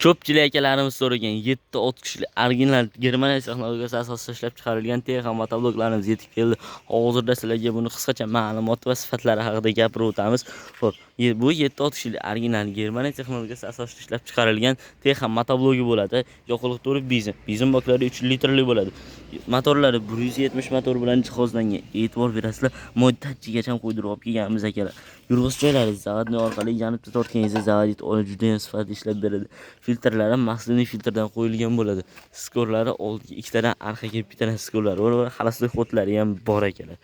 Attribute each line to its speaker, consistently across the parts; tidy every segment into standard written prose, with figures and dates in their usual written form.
Speaker 1: Ko'pchilik akalarimiz so'ragan 7-6 kishilik original Germaniya texnologiyasi asosida ishlab chiqarilgan texnik motobloklarimiz yetib keldi. Hozirda sizlarga buni qisqacha ma'lumot va sifatlari haqida gapirib o'tamiz. Xo'p, bu 7-6 kishilik original Germaniya texnologiyasi asosida ishlab chiqarilgan texnik motoblogi bo'ladi. Yoqilg'i to'ri benzin baklari 3 litrli bo'ladi. Motorlari 170 motor bilan jihozlangan. E'tibor berasizlar, moddachigacha qo'ydirib olib kelganmiz akalar. Yurg'ish joylari zavodni orqali yanib tortganingizda zavodit olib juda ham sifatli ishlab beradi. Filtrlari maxsus filtrdan qo'yilgan bo'ladi. Skorlari oldiga ikkitadan, orqaga bittadan skorlari bor va xaloslik xotlari ham bor akalar.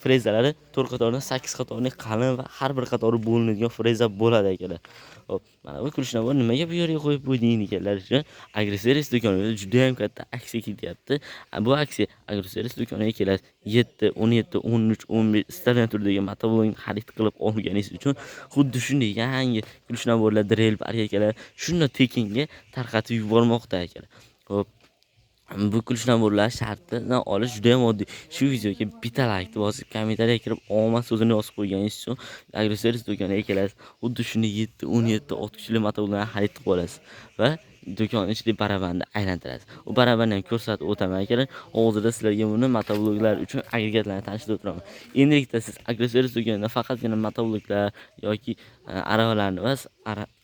Speaker 1: Frezalari 4 qatordan 8 qatorli qalin va har bir qatori bo'linadigan freza bo'ladi akalar. Hop, mana bu kulishni nimaga bu yerga qo'yib qo'yding deganlar uchun Agroservis do'konida juda ham katta aksiya ketyapti. Bu aksiya Agroservis do'koniga kelasiz. 7, 17, 13, 15 istalgan turdagi motoblokni xarid qilib olganingiz uchun xuddi shunday yangi kulishnavorlar, drill barakalar shunda tekinga tarqatib yubormoqda akalar. Hop, bu kulishnavorlar shartidan olish juda ham oddiy. Shu videoga bitta like bosib, kommentariyaga kirib omad so'zini yozib qo'yganingiz uchun Agroservis do'koniga kelasiz. Xuddi shunday 7, 17, 6 kishilik motobloklarni xarid qilib olasiz va do'kon ichida barabanni aylantirasiz. U barabanni ham ko'rsatib o'taman akalar. Hozirda sizlarga buni motobloklar uchun agregatlarni tanishtirib o'tiraman. Endilikda siz Agroservis do'konida faqatgina motobloklar yoki aravalarni va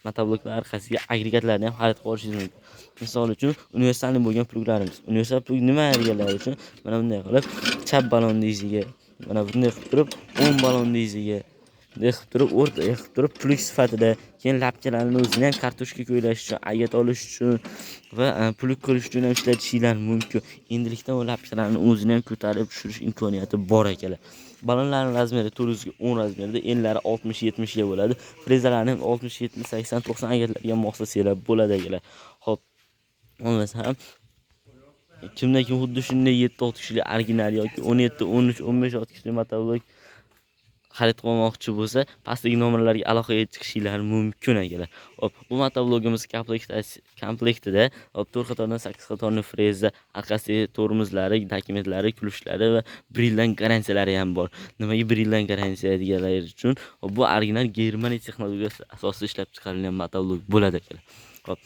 Speaker 1: motobloklar orqasiga agregatlarni ham xarid qilib olishingiz mumkin. Misol uchun universalniy bo'lgan pluglarimiz. Universal plug nima deganlar uchun mana bunday qilib chap balonni iziga, mana bunday qilib turib 10 balonni iziga deb turib o'rtaga qilib turib plug sifatida, keyin lapchalarni o'zini ham kartoshka ko'ylash uchun, agat olish uchun va plug qilish uchun ham ishlatishingiz mumkin. Endilikda u lapchalarni o'zini ham ko'tarib tushirish imkoniyati bor akalar. Balonlarning razmeri 400 ga 10 razmerda, enlari 60-70 ga bo'ladi. Frezalarni ham 60, 70, 80, 90 agatlarga moslashlar bo'ladi akalar. Xo'p, bo'lmasa ham kimdan kim xuddi shunday 7-6 kishilik original yoki 17, 13, 15 kishilik motoblok xarid qilmoqchi bo'lsa, pastdagi nomerlarga aloqaga chiqishingiz mumkin akalar. Hop, bu motoblogimiz komplektida 4 qatordan 8 qatorli freza, orqasidagi tormozlari, dokumentlari, kulishlari va brilliant garantiyalari ham bor. Nimaga brilliant garantiya deganlar uchun, bu original Germaniya texnologiyasi asosida ishlab chiqarilgan motoblok bo'ladi akalar. Hop,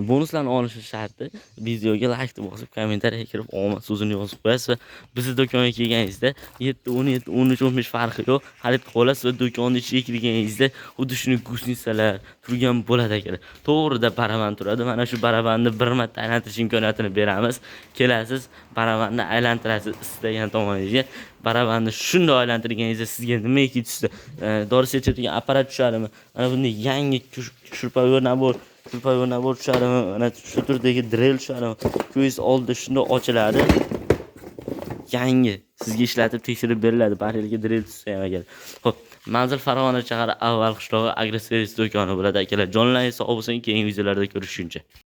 Speaker 1: bonuslarni olish sharti videoga like bosib, kommentariyaga kirib omad so'zini yozib qo'yasiz va bizning do'konga kelganingizda 7, 17, 13, 15 farqi yo'q. Xarid qilib olasiz va do'konni ichiga kirganingizda xuddi shuni gusnisalar turgan bo'ladi akalar. To'g'rida baraban turadi. Mana shu barabanni bir marta aylantirish imkoniyatini beramiz. Kelasiz, barabanni aylantirasiz istagan tomoningizga. Barabanni shunday aylantirganingizda sizga nima tushsa, dori sepadigan apparat tushadimi? Mana bunday yangi shurpavor nabor tushadimi? Mana shu turdagi drill tushadimi? Ko'z oldi shunday ochiladi. Yangi sizga ishlatib tekshirib beriladi. Barchaga drill tushsa ham agar. Xo'p, manzil Farg'ona shahar avval qishlog'i Agroservis do'koni bo'ladi akalar. Jonlaringiz sog' bo'lsin, keyingi videolarda ko'rishguncha.